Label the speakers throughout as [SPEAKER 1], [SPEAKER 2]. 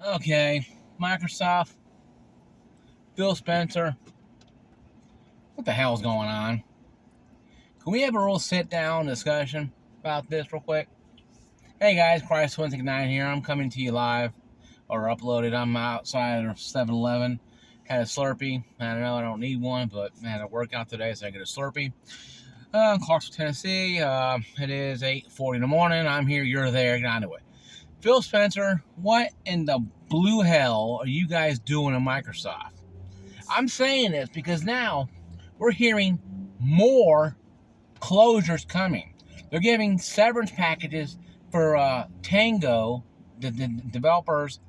[SPEAKER 1] Okay, Microsoft, Phil Spencer, what the hell's going on? Can we have a real sit-down discussion about this real quick? Hey guys, Christ169 here. I'm coming to you live or uploaded. I'm outside of 7-Eleven. Had a Slurpee. I don't know, I don't need one, but I had a workout today, so I get a Slurpee. Clarksville, Tennessee. It is 8:40 in the morning. I'm here, you're there. Anyway, Phil Spencer, what in the blue hell are you guys doing at Microsoft? I'm saying this because now we're hearing more closures coming. They're giving severance packages for Tango, the developers.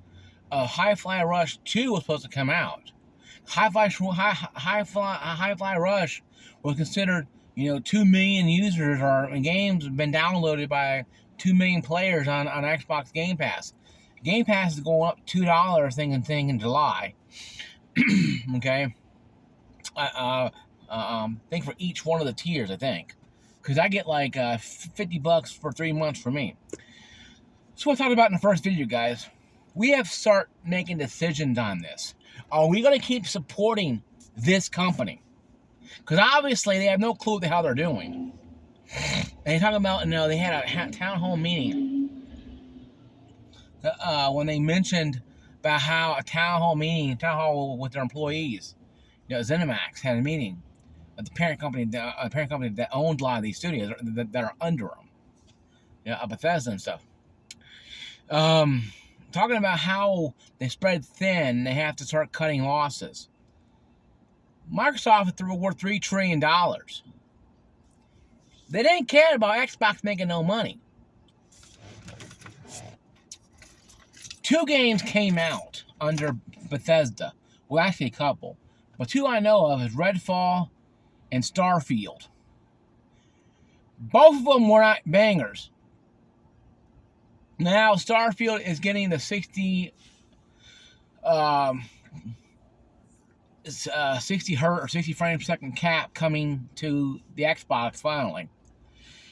[SPEAKER 1] Hi-Fi Rush 2 was supposed to come out. Hi-Fi Rush was considered, 2 million users or games have been downloaded by 2 million players on Xbox Game Pass. Game Pass is going up $2 thing in July. Okay. Think for each one of the tiers, I think. Because I get like $50 for 3 months for me. So what I talked about in the first video, guys. We have to start making decisions on this. Are we going to keep supporting this company? Because obviously they have no clue what the hell they're doing. And they talk about, they had a town hall meeting when they mentioned about how a town hall with their employees. ZeniMax had a meeting at the parent company that owned a lot of these studios that are under them. Bethesda and stuff. Talking about how they spread thin, they have to start cutting losses. Microsoft is worth $3 trillion. They didn't care about Xbox making no money. 2 games came out under Bethesda. Well, actually a couple. But 2 I know of is Redfall and Starfield. Both of them were not bangers. Now Starfield is getting the 60 hertz or 60 frames per second cap coming to the Xbox finally.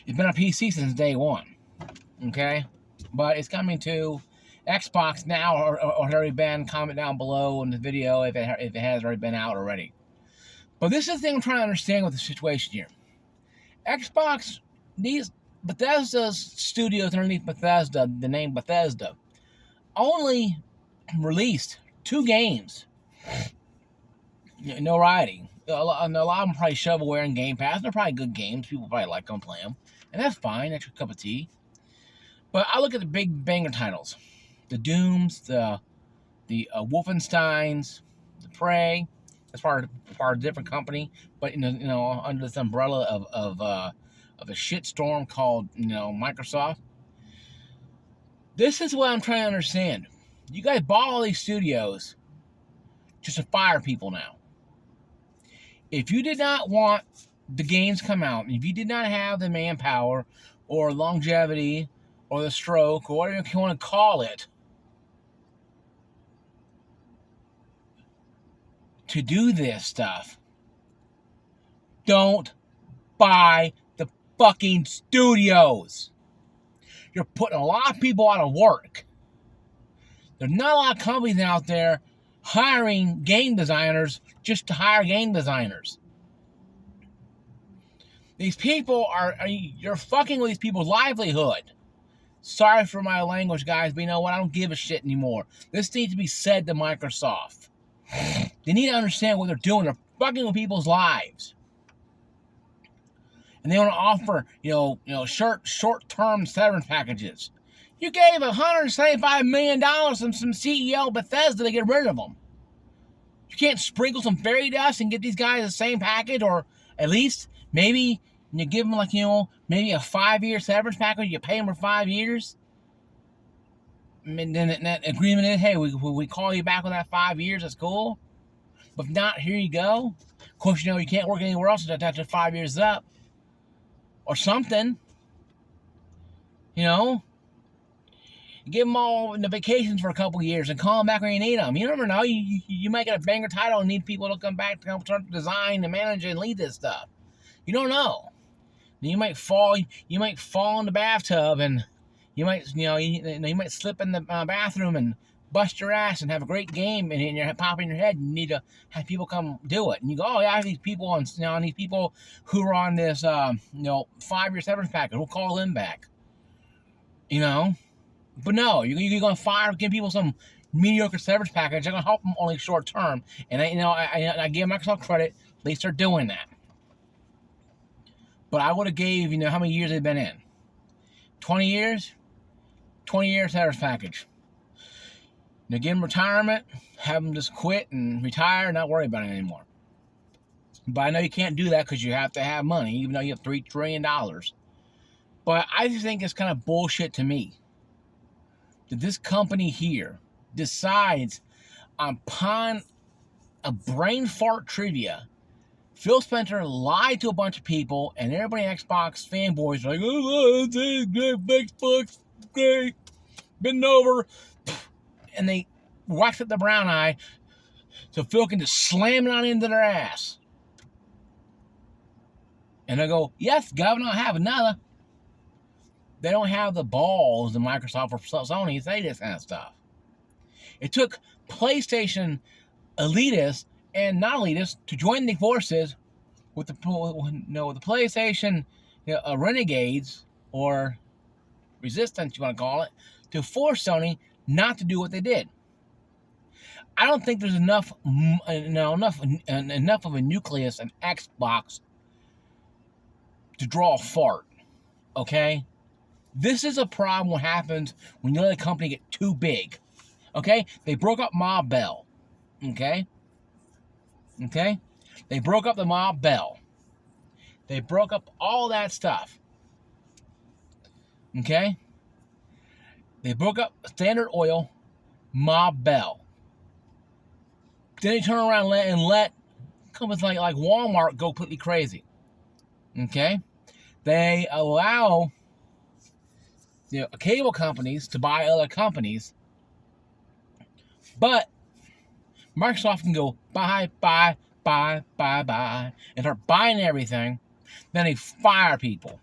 [SPEAKER 1] It's been on PC since day one. Okay? But it's coming to Xbox now, or has already been. Comment down below in the video if it has already been out already. But this is the thing I'm trying to understand with the situation here. Xbox, these Bethesda's studios underneath Bethesda, the name Bethesda, only released 2 games. No writing. A lot of them probably shovelware and Game Pass. They're probably good games. People probably like them, play them. And that's fine. That's your cup of tea. But I look at the big banger titles. The Dooms, the Wolfensteins, the Prey. That's part of a different company. But, under this umbrella of a shitstorm called, Microsoft. This is what I'm trying to understand. You guys bought all these studios just to fire people now. If you did not want the games come out, if you did not have the manpower or longevity or the stroke or whatever you want to call it to do this stuff, don't buy the fucking studios. You're putting a lot of people out of work. There's not a lot of companies out there hiring game designers just to hire game designers. These people you're fucking with these people's livelihood. Sorry for my language, guys, but you know what? I don't give a shit anymore. This needs to be said to Microsoft. They need to understand what they're doing. They're fucking with people's lives. And they want to offer, short-term severance packages. You gave $175 million to some CEO Bethesda to get rid of them. You can't sprinkle some fairy dust and get these guys the same package, or at least maybe you give them maybe a 5-year severance package. You pay them for 5 years. And then that agreement is, hey, we call you back with that 5 years. That's cool. But if not, here you go. Of course, you can't work anywhere else until that 5 years is up. Or something. Give them all the vacations for a couple of years and call them back when you need them. You never know. You might get a banger title and need people to come back to help start to design and manage and lead this stuff. You don't know. You might fall in the bathtub and you might slip in the bathroom and bust your ass and have a great game, and you're popping your head. You need to have people come do it, and you go, oh yeah, I have these people on, these people who are on this, 5-year severance package. We'll call them back. But no, you're going to give people some mediocre severance package. They're going to help them only short term, and I give Microsoft credit. At least they're doing that. But I would have gave, how many years they've been in? 20 years? 20 years severance package. Now give them retirement, have them just quit and retire, not worry about it anymore. But I know you can't do that because you have to have money, even though you have $3 trillion. But I just think it's kind of bullshit to me that this company here decides upon a brain fart trivia, Phil Spencer lied to a bunch of people, and everybody in Xbox Fanboys are like, oh, Xbox, great, been over. And they wax at the brown eye so Phil can just slam it on into their ass. And they go, yes, Governor, I have another. They don't have the balls in Microsoft or Sony to say this kind of stuff. It took PlayStation elitists and non-elitists to join the forces with the PlayStation renegades, or resistance, you want to call it, to force Sony not to do what they did. I don't think there's enough of a nucleus in Xbox to draw a fart. Okay, this is a problem. What happens when you let a company get too big? Okay, they broke up Ma Bell. Okay, they broke up the Ma Bell. They broke up all that stuff. Okay. They broke up Standard Oil, Ma Bell. Then they turn around and let companies like Walmart go completely crazy. Okay? They allow cable companies to buy other companies, but Microsoft can go buy, and start buying everything. Then they fire people.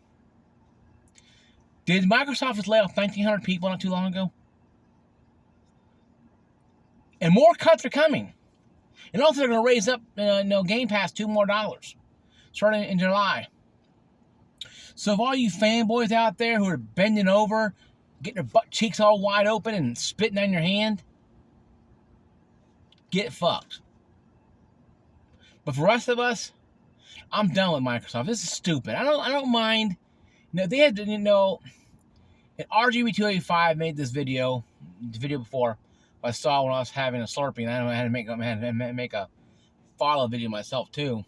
[SPEAKER 1] Did Microsoft just lay off 1,900 people not too long ago? And more cuts are coming. And also they're going to raise up Game Pass $2 more, starting in July. So if all you fanboys out there who are bending over, getting their butt cheeks all wide open and spitting on your hand, get fucked. But for the rest of us, I'm done with Microsoft. This is stupid. I don't mind. They had to, and RGB285 made this video, the video before. I saw when I was having a Slurpee, and I had to make a follow video myself too.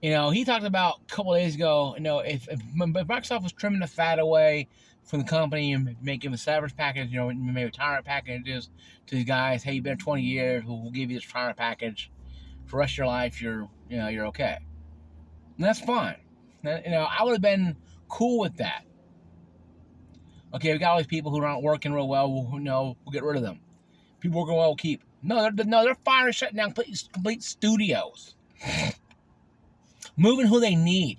[SPEAKER 1] He talked about a couple of days ago, if Microsoft was trimming the fat away from the company and making a severance package, maybe retirement packages to these guys. Hey, you've been 20 years, we'll give you this retirement package. For the rest of your life, you're okay. And that's fine. I would have been cool with that. Okay, we got all these people who aren't working real well. We'll get rid of them. People working well, we'll keep. No, they're firing, shutting down complete studios. Moving who they need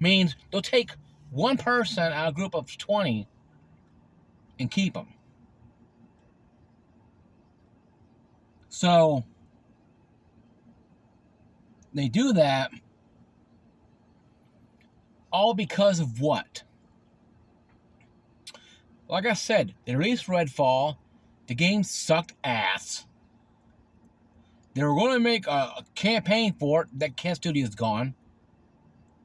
[SPEAKER 1] means they'll take one person out of a group of 20 and keep them. So they do that all because of what? Like I said, they released Redfall. The game sucked ass. They were going to make a campaign for it. That Ken Studio's gone.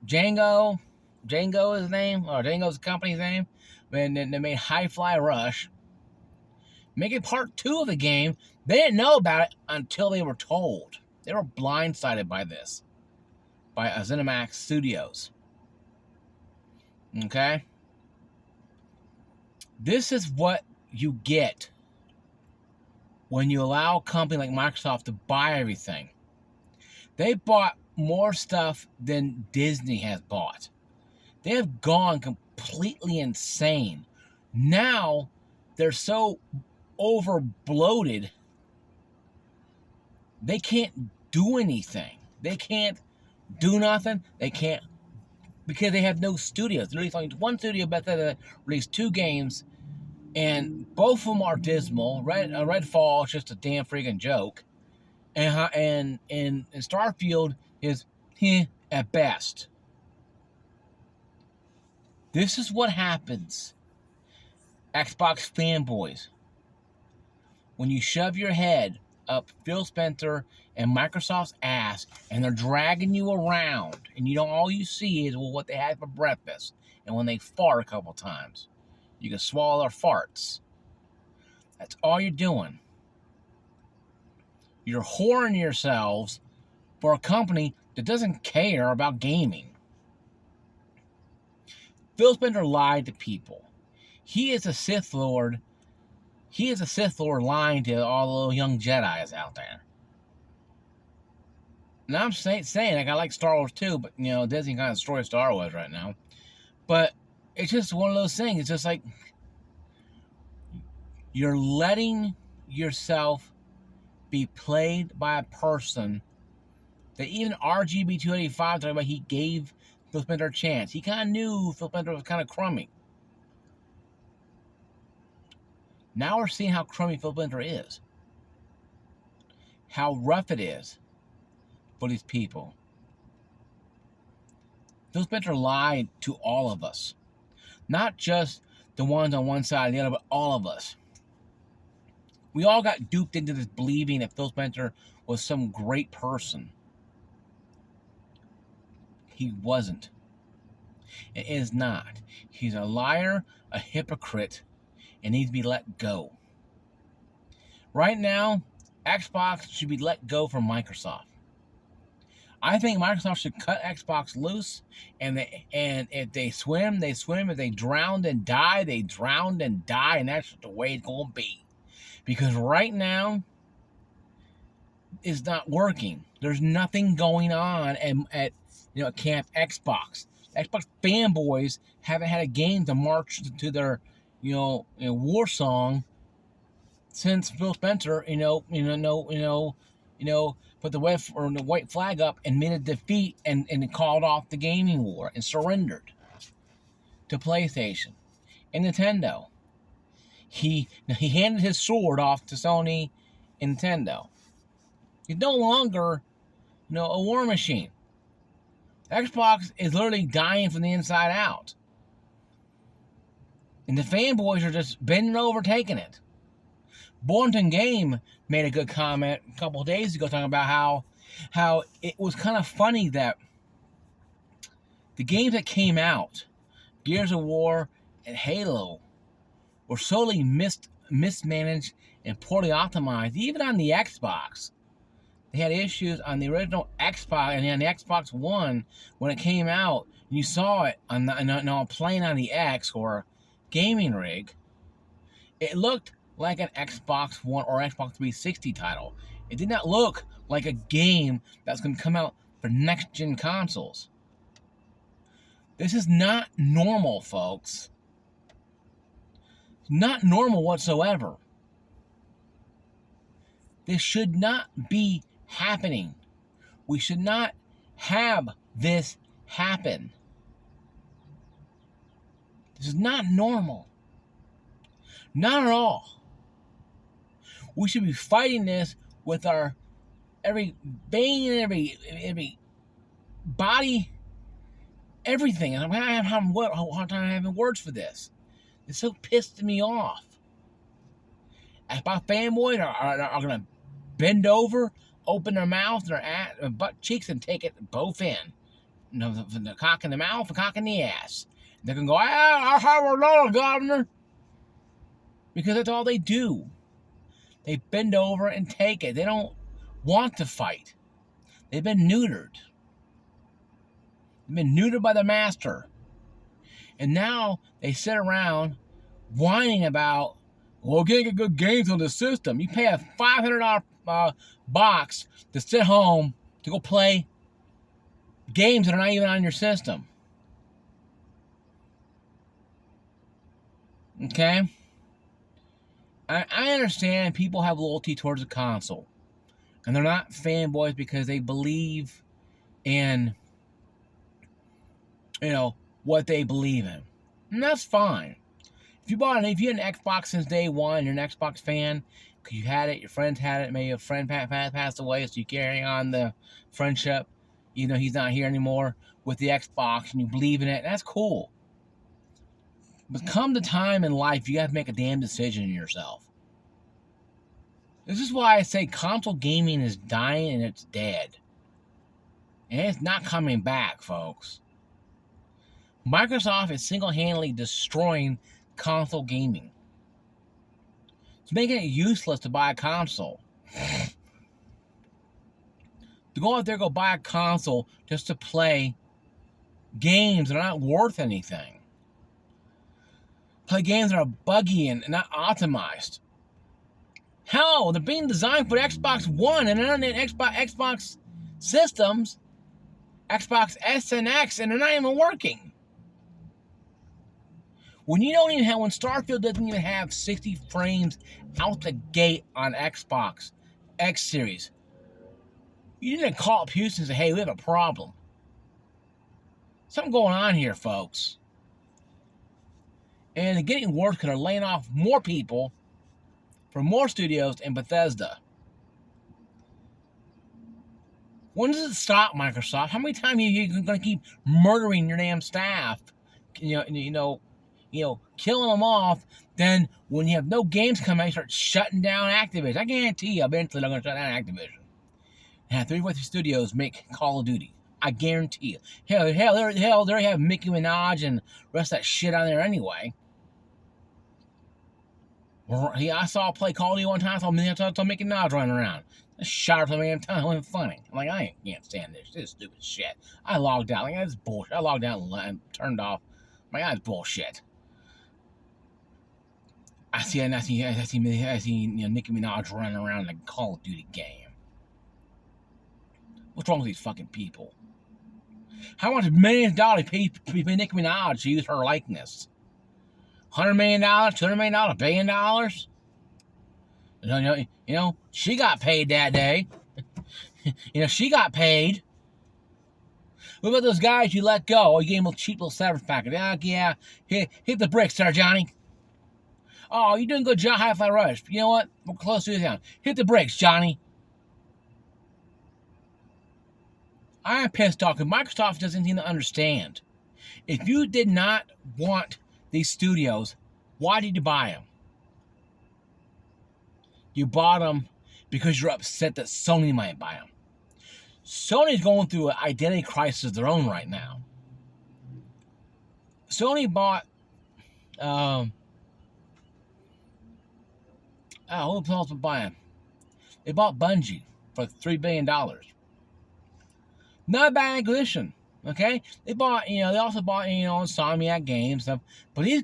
[SPEAKER 1] Django is his name, or Django's the company's name. And then they made High Fly Rush. Making part 2 of the game, they didn't know about it until they were told. They were blindsided by this. By ZeniMax Studios. Okay? This is what you get when you allow a company like Microsoft to buy everything. They bought more stuff than Disney has bought. They have gone completely insane. Now, they're so over bloated, they can't do anything. They can't do nothing. They can't, because they have no studios. They released only one studio, Bethesda, released 2 games And both of them are dismal. Redfall is just a damn freaking joke. And Starfield is at best. This is what happens, Xbox fanboys, when you shove your head up Phil Spencer and Microsoft's ass, and they're dragging you around, and all you see is what they had for breakfast, and when they fart a couple times, you can swallow their farts. That's all you're doing. You're whoring yourselves for a company that doesn't care about gaming. Phil Spencer lied to people. He is a Sith Lord. He is a Sith Lord lying to all the little young Jedis out there. Now I'm saying like I like Star Wars too, but Disney kind of destroys Star Wars right now. But it's just one of those things. It's just like you're letting yourself be played by a person that even RGB 285 talking about he gave Phil Spencer a chance. He kind of knew Phil Spencer was kind of crummy. Now we're seeing how crummy Phil Spencer is. How rough it is for these people. Phil Spencer lied to all of us. Not just the ones on one side or the other, but all of us. We all got duped into this believing that Phil Spencer was some great person. He wasn't. It is not. He's a liar, a hypocrite, and needs to be let go. Right now, Xbox should be let go from Microsoft. I think Microsoft should cut Xbox loose, and if they swim, they swim. If they drown and die, they drown and die, and that's the way it's going to be. Because right now, it's not working. There's nothing going on at Camp Xbox. Xbox fanboys haven't had a game to march to their war song since Phil Spencer put the white flag up and made a defeat and called off the gaming war and surrendered to PlayStation and Nintendo. He handed his sword off to Sony and Nintendo. He's no longer a war machine. Xbox is literally dying from the inside out. And the fanboys are just bending over, taking it. Boynton Game made a good comment a couple of days ago talking about how it was kind of funny that the games that came out, Gears of War and Halo, were solely mismanaged and poorly optimized, even on the Xbox. They had issues on the original Xbox and on the Xbox One when it came out. And you saw it playing on the X or gaming rig. It looked like an Xbox One or Xbox 360 title. It did not look like a game that's going to come out for next-gen consoles. This is not normal, folks. It's not normal whatsoever. This should not be happening. We should not have this happen. This is not normal. Not at all. We should be fighting this with our every vein and every body, everything. And I'm having a hard time having words for this. It's so pissed me off. Xbox fanboys are going to bend over, open their mouth and their butt cheeks and take it both in. The cock in the mouth and cock in the ass. They're going to go, I have another governor. Because that's all they do. They bend over and take it. They don't want to fight. They've been neutered. They've been neutered by the master. And now they sit around whining about, well, can't get good games on the system. You pay a $500 box to sit home to go play games that are not even on your system. Okay? I understand people have loyalty towards a console. And they're not fanboys because they believe in, what they believe in. And that's fine. If you had an Xbox since day one, you're an Xbox fan, because you had it, your friends had it, maybe a friend passed away, so you carry on the friendship, even though he's not here anymore, with the Xbox, and you believe in it, that's cool. But come the time in life, you have to make a damn decision in yourself. This is why I say console gaming is dying and it's dead. And it's not coming back, folks. Microsoft is single-handedly destroying console gaming. It's making it useless to buy a console. To go out there, go buy a console just to play games that are not worth anything. Play games that are buggy and not optimized. Hell, they're being designed for Xbox One and on Xbox systems, Xbox S and X, and they're not even working. When Starfield doesn't even have 60 frames out the gate on Xbox X Series, you didn't call up Houston and say, hey, we have a problem. Something going on here, folks. And it's getting worse because they're laying off more people for more studios in Bethesda. When does it stop, Microsoft? How many times are you going to keep murdering your damn staff? Killing them off. Then when you have no games coming out, you start shutting down Activision. I guarantee you, eventually they're going to shut down Activision. And have 343 Studios make Call of Duty. I guarantee you. Hell, they have Mickey Minaj and the rest of that shit on there anyway. I saw play Call of Duty one time. I saw Mickey Minaj running around. I shot her to me every time. It wasn't funny. I'm like, I can't stand this. This is stupid shit. I logged out. Like, that's bullshit. I logged out and turned off. My God, it's bullshit. I see Nicki Minaj running around in a Call of Duty game. What's wrong with these fucking people? How much millions of dollars pay Nicki Minaj to use her likeness? $100 million, $200 million, $1 billion? She got paid that day. She got paid. What about those guys you let go? Oh, you gave them a cheap little severance package. Yeah. Hit the bricks there, Johnny. Oh, you're doing good job, Hi-Fi Rush. You know what? We're close to the town. Hit the bricks, Johnny. I am pissed off because Microsoft doesn't seem to understand. If you did not want these studios, why did you buy them? You bought them because you're upset that Sony might buy them. Sony's going through an identity crisis of their own right now. Sony bought, who else would buy them? They bought Bungie for $3 billion. Not a bad acquisition, okay? They also bought, Insomniac Games stuff. But these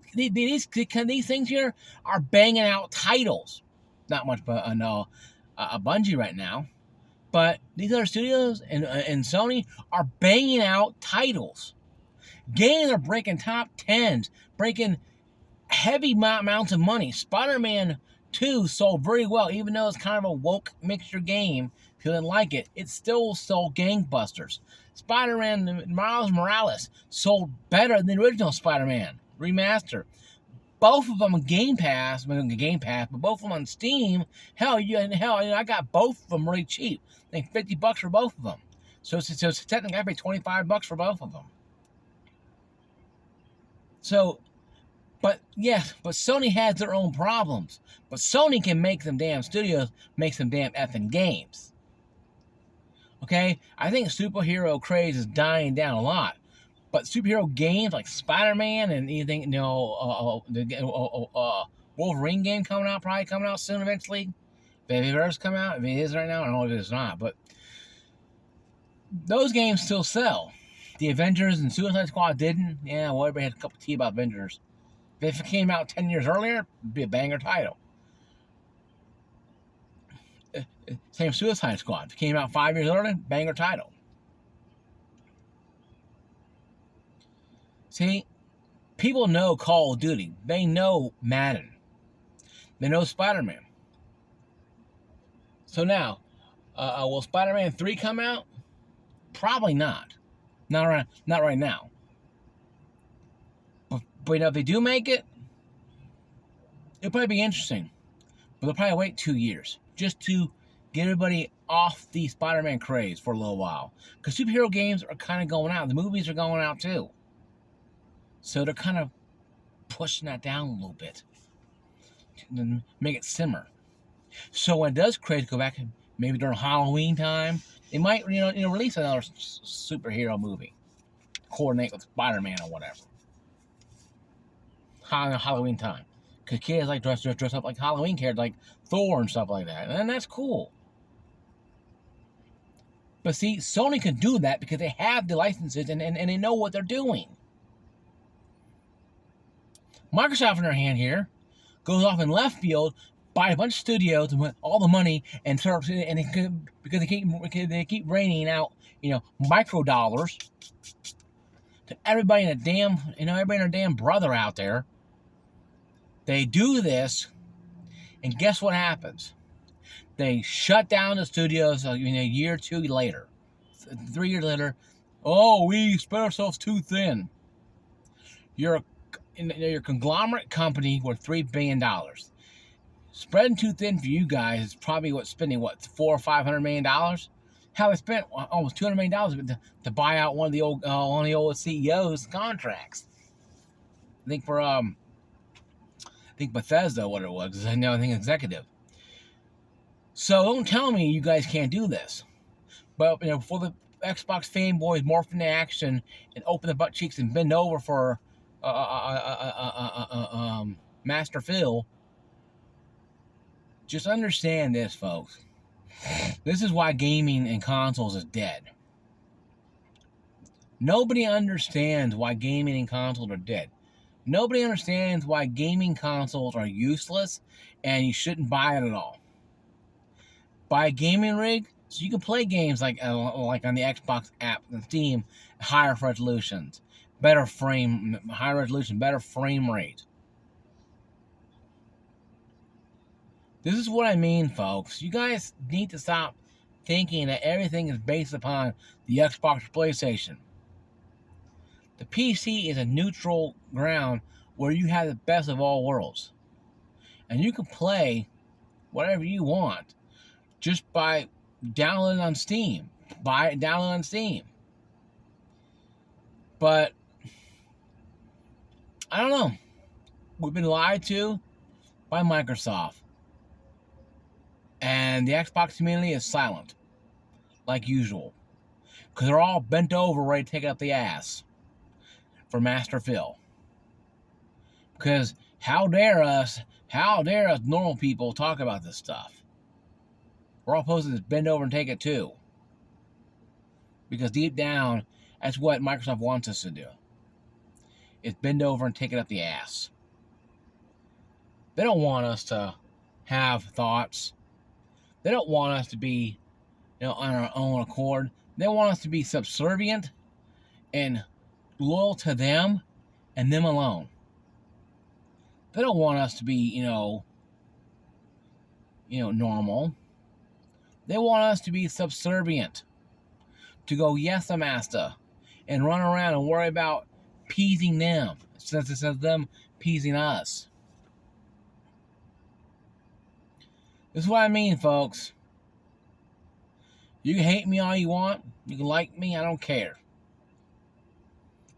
[SPEAKER 1] things here are banging out titles. Not much, but a Bungie right now. But these other studios and Sony are banging out titles. Games are breaking top 10s, breaking heavy amounts of money. Spider-Man 2 sold very well, even though it's kind of a woke mixture game. If you didn't like it, it still sold gangbusters. Spider-Man Miles Morales sold better than the original Spider-Man remaster. Both of them on Game Pass, but both of them on Steam. I got both of them really cheap. I think $50 for both of them. So technically I paid $25 for both of them. But Sony has their own problems. But Sony can make them damn studios, make some damn effing games. Okay? I think superhero craze is dying down a lot. But superhero games like Spider-Man and anything, Wolverine game probably coming out soon eventually. If it does come out, if it is right now, I don't know if it is not. But those games still sell. The Avengers and Suicide Squad didn't. Yeah, well, everybody had a cup of tea about Avengers. If it came out 10 years earlier, it'd be a banger title. Same Suicide Squad. If it came out 5 years earlier, banger title. See, people know Call of Duty. They know Madden. They know Spider-Man. So now, will Spider-Man 3 come out? Probably not. Not right now. But if they do make it, It'll probably be interesting, but they'll probably wait 2 years just to get everybody off the Spider-Man craze for a little while. Because superhero games are kind of going out. The movies are going out too. So they're kind of pushing that down a little bit to make it simmer. So when it does craze go back, maybe during Halloween time, they might release another superhero movie, coordinate with Spider-Man or whatever. Halloween time, because kids like dress up like Halloween characters, like Thor and stuff like that, and that's cool. But see, Sony can do that because they have the licenses and they know what they're doing. Microsoft, on their hand here, goes off in left field, buy a bunch of studios and with all the money, and start, because they keep raining out, micro dollars to everybody and everybody and their damn brother out there. They do this, and guess what happens? They shut down the studios a year or two later. 3 years later, oh, we spread ourselves too thin. You're a conglomerate company worth $3 billion. Spreading too thin for you guys is probably spending $400 or $500 million. Hell, they spent almost $200 million to buy out one of the old CEO's contracts. I think Bethesda, what it was, I think executive. So don't tell me you guys can't do this. But before the Xbox fanboys morph into action and open the butt cheeks and bend over for Master Phil, just understand this, folks. This is why gaming and consoles is dead. Nobody understands why gaming and consoles are dead. Nobody understands why gaming consoles are useless and you shouldn't buy it at all. Buy a gaming rig so you can play games like on the Xbox app and Steam, higher resolutions, higher resolution, better frame rate. This is what I mean, folks. You guys need to stop thinking that everything is based upon the Xbox or PlayStation. The PC is a neutral ground where you have the best of all worlds. And you can play whatever you want just by downloading on Steam. Download on Steam. But, I don't know. We've been lied to by Microsoft. And the Xbox community is silent, like usual. Because they're all bent over ready to take it up the ass for Master Phil. Because how dare us normal people talk about this stuff? We're all supposed to just bend over and take it too. Because deep down, that's what Microsoft wants us to do. Is bend over and take it up the ass. They don't want us to have thoughts. They don't want us to be, on our own accord. They want us to be subservient and loyal to them and them alone. They don't want us to be, normal. They want us to be subservient. To go, yes, master, and run around and worry about appeasing them instead of them appeasing us. This is what I mean, folks. You can hate me all you want. You can like me. I don't care.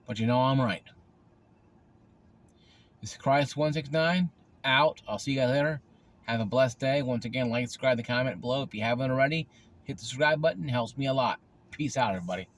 [SPEAKER 1] But I'm right. This is Christ169. Out. I'll see you guys later. Have a blessed day. Once again, like, subscribe, comment below. If you haven't already, hit the subscribe button. It helps me a lot. Peace out, everybody.